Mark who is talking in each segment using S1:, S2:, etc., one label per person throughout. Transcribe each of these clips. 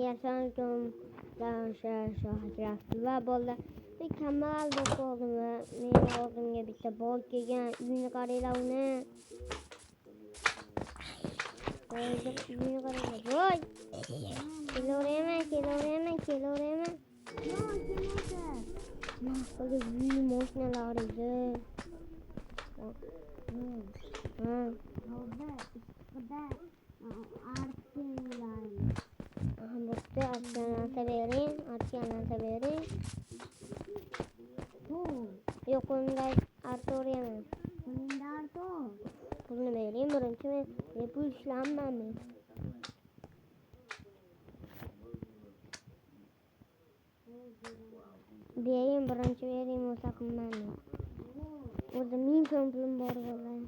S1: Yaşan şahit rafti va bolalar kambag'al bo'lib qoldim va meni oldimga bitta bol kelgan uyini qaranglar uni uyini qaranglar voy kelaveraman mahqili uy moshinalari edi bo'pti artganlarsa bering yo'q qo'limda arto'raman pulni bering birinchi men pul ishlayapman men bering birinchi bering bo'lsa qilmayman o'zi 1000 so'm pulim bor bo'ladi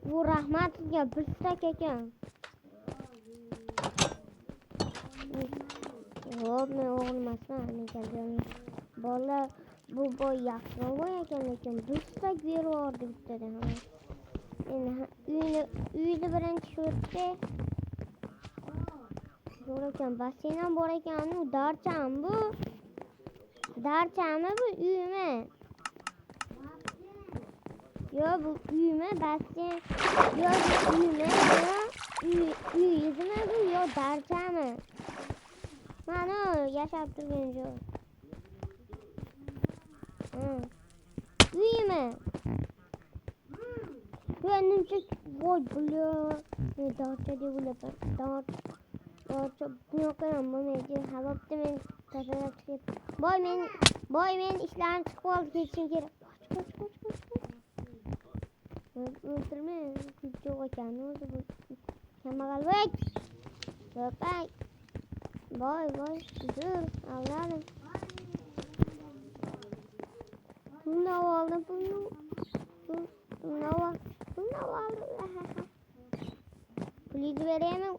S1: bu rahmat sizga bir stak ekan yo'q men o'g'ilmasman bolalar bu boy yaxshi boy ekan lekin bir stak berib yubordi bittadan uyni birinchi sho'rtda zo'r ekan basseyn ham bor ekan darchami bu uymi yo bu uymi basseyn yo uymi uyizmi bu yo darchami mana yashab turgan joy uymi menimcha voy bula darcha deb o'yladim darcha bunaqa ham bo'lmaydi habobda men tozalab boy men ishlarim chiqib qoldi ketishim kerak qoch o'ldirma yo'q ekan o'zi bu kambag'al boy dur avladim pulni oldim pulni beraymi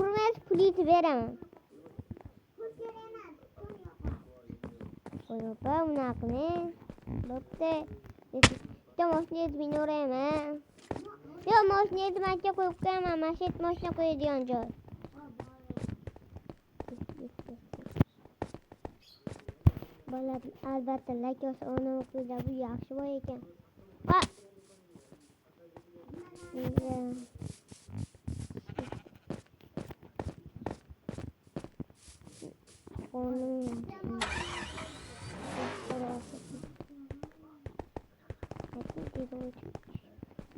S1: urmas pulni beraman qo'ypa unaqami bo'pti bitta moshina binaveraman yo'q moshina mancha qo'yib qo'yaman mashet moshina qo'yadigan joy bola albatta lakosi ona o'qiydi bu yaxshi boy ekan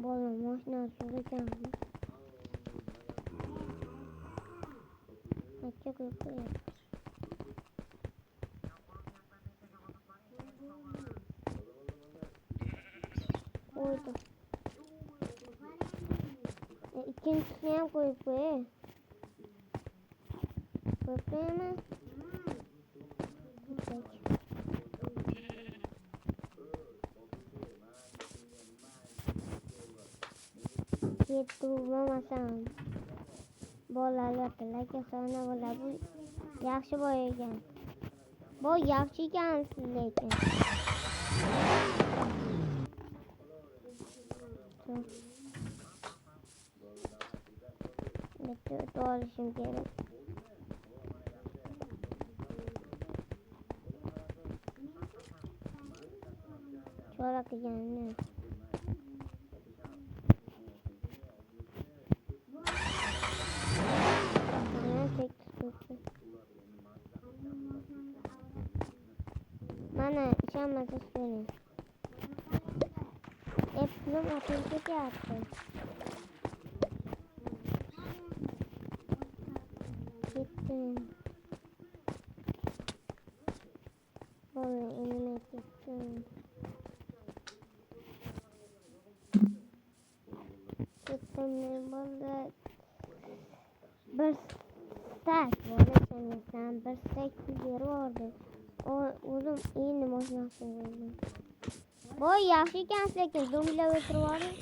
S1: bola mashinasi yo'q ekan qancha qo'yib qo'yadi qo'ydi ikkinchisini ham qo'yib qo'yaman yetti bo'lmasam bolalar lakasona bola bu yaxshi boy ekan bu yaxshi ekansiz lekin bitta olishim kerak cho'la qilganini mana ishonmasa so'rang pulim otib ketyapti ketdim endi ketdim men bo'ldi bir stak bo'lasan bir stak pul berib yubordi o'zim endi mashinasini oldim boy yaxshi ekansiz lekin zo'mbilab o'tirib yuboring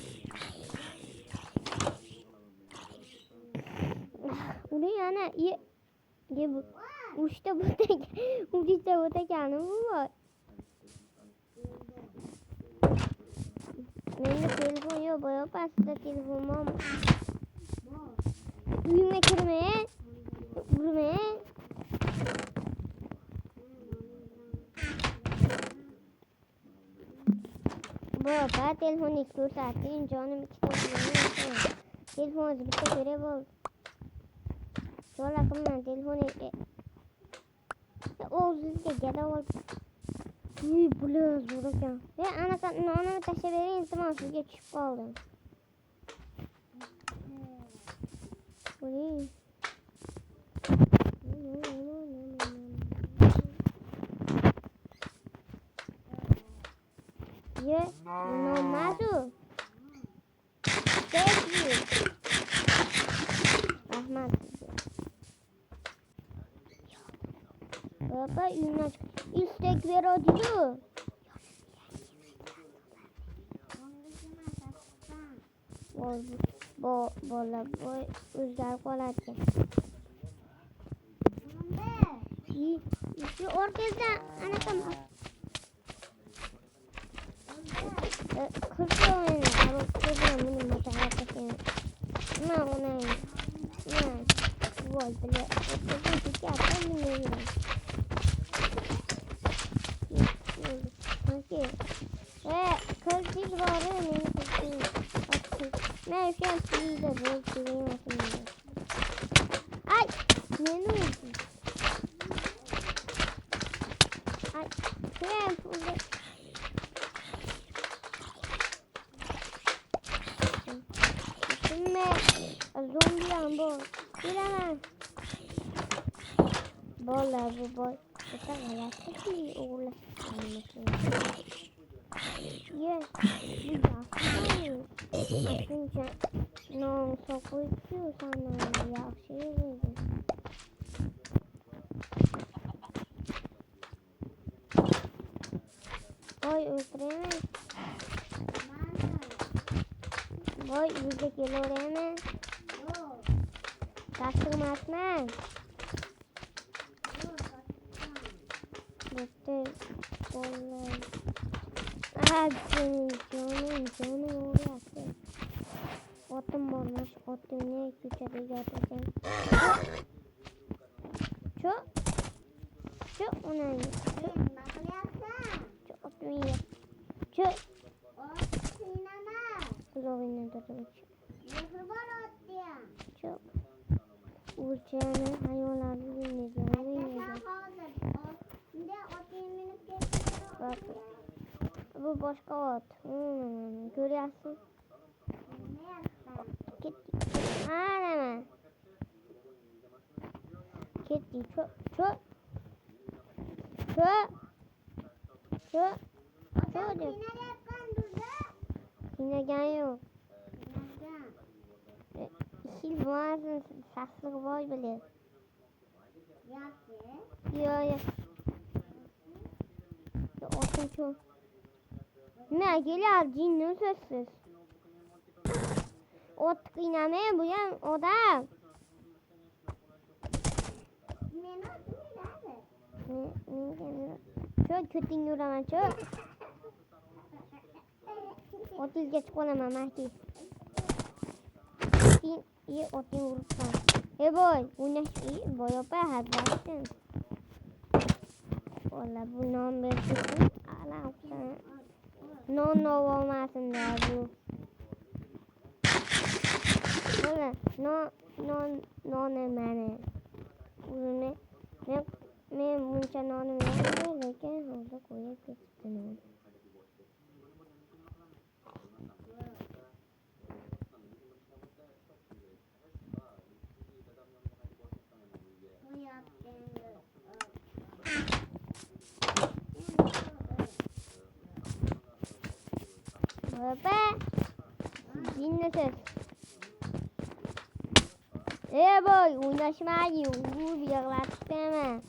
S1: uni yana uchta bo'takani bu Mende telefon yok. Boya pasta telefon var mı? Uyuma kirmeye. Vurmaya. Boya telefon istiyor zaten. Canım iki telefon. Telefon bitti görev oldu. Şöyle akımdan telefonu o yüzden gene oldu. Uy buluyoruz burada. Ve ana taşı vereyim tamam sizge çıkıp kaldım. Uy. Ye, no mazu. Peki. Rahmat. Baba inanç istek ver acıdı. Bola boy özel kolatı. İyi. Şu orkestra anlatamam. Kırıyor beni. Ama kırıyor benim matematikten. Ne ona? Ne? Vay bile. Orkestra çiçeği atar mı ne bileyim. Sanki. Kırıcı var ya benim kırıcı. Ben şu an sizi de böyle çizeyim aslında. Ay! Ne oldu? Ay! Şuraya burada. Şimdi zombi bu. Bilemem. Bola bu boy. Kita ngalahin sih ulah. Ye, bu yakın. Çünkü non sokuyor sana yakışıyor. Boy öldüremez. Boy yüzde kilo öldüremez. Kaçırmaz mı? Bitti. Boy. Canım oraya. Otum olmuş. Otum ne küçüğe götüreceğim. Şu ona ne? Şu otum ye. Şu. Kulağına tutmuş. Şu. Uçağını hayvanları dinleyeceğim. Bak. Bu başka ot. Görüyorsun. Git. Anam. Gitti. Şu. Sinegan yok. İşil varsın. Saslık var bile. Yok. Otun çok. Ne geliyor cinnin sözsüz. Ot kıynamaya bu yan o da. Çok kötü yürümen çok. 30 geç kolamam Mahdi. İyi 30 vurursan. Hey boy, bu ne iyi? Boy apa hazırlasın. Valla bu non versin. Alam sana. Non olmasın da bu. Valla non emane. Bunu मैं मुंचा नॉन में लेके हम लोग कोई किस्त नहीं Apa? Dinleses. Boy, uğraşmayı, bu yaklaştırma.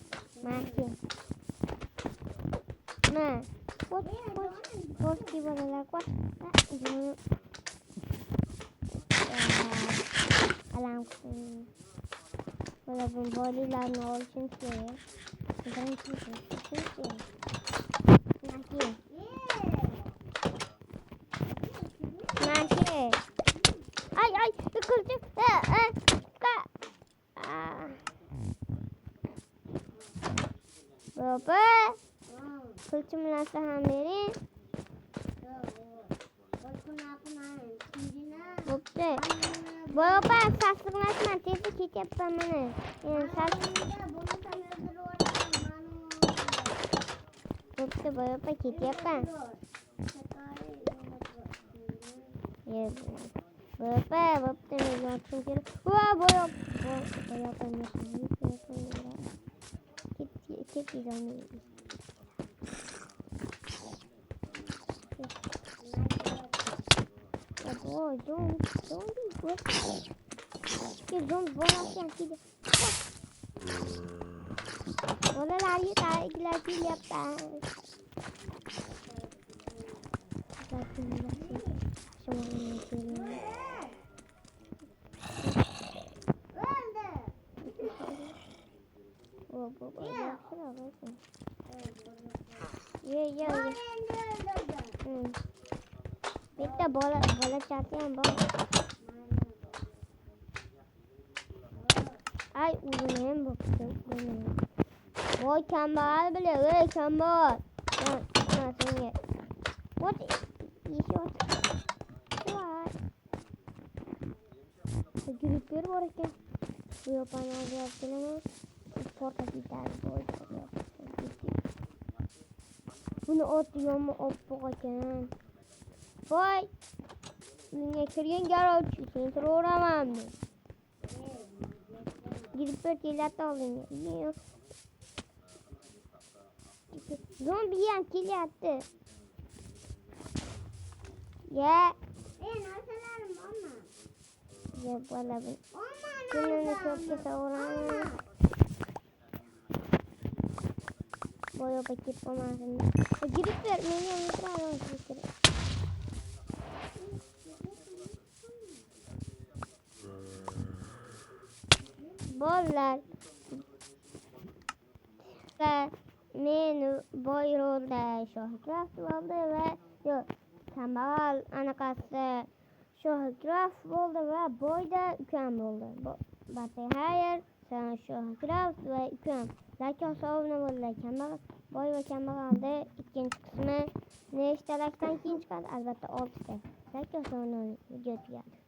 S1: Mati. Nah, bos di mana lakukan? Langsung. Walaupun body lah nol sih, dan sih. Lagi. Baba. Kılıçımı nasıl ham bering. Bo'pti. Baba sassiqlashma, tezda ketyapman mana. Bo'pti baba ketyapman. Baba bo'pti men yotishim kerak. Voy boyab. Ket Boy, don't be aggressive. Don't run out here. Bolalar yutaylar kelyapti. Ye. Bitta bola chaqyam bor. Ay o'zim ham bo'pti. Voy kambag'al bilan, kambag'al. Senga. What is your what? Gripper bor ekan. Bu yo'qani olyaptilarmi? Porta ketadi boy. Buni oti yomma oppoq ekan. Voy! Uyga kirgan garovchi, seni turaveramam. Gripper keladi oldinga. Zombi ham kelyapti. Ya. Narsalarim bormi? Ya bola bu. Kunini ko'pga sovuraman. Boya paketib qolmasin. Gripper meni ham yutiraman. Bolalar. Men boy rolda Shohgraf bo'ldi va kambag'al anaqasi Shohgraf bo'ldi va boyda ukam bo'ldi. Batay hayır, sen Shohgraf va ukam. Lekin savna bo'ldi. Kambag'al boy va kambag'alda ikkinchi qismi nechtalikdan keyin chiqadi? Albatta 6ta. Lekin savna video tugadi.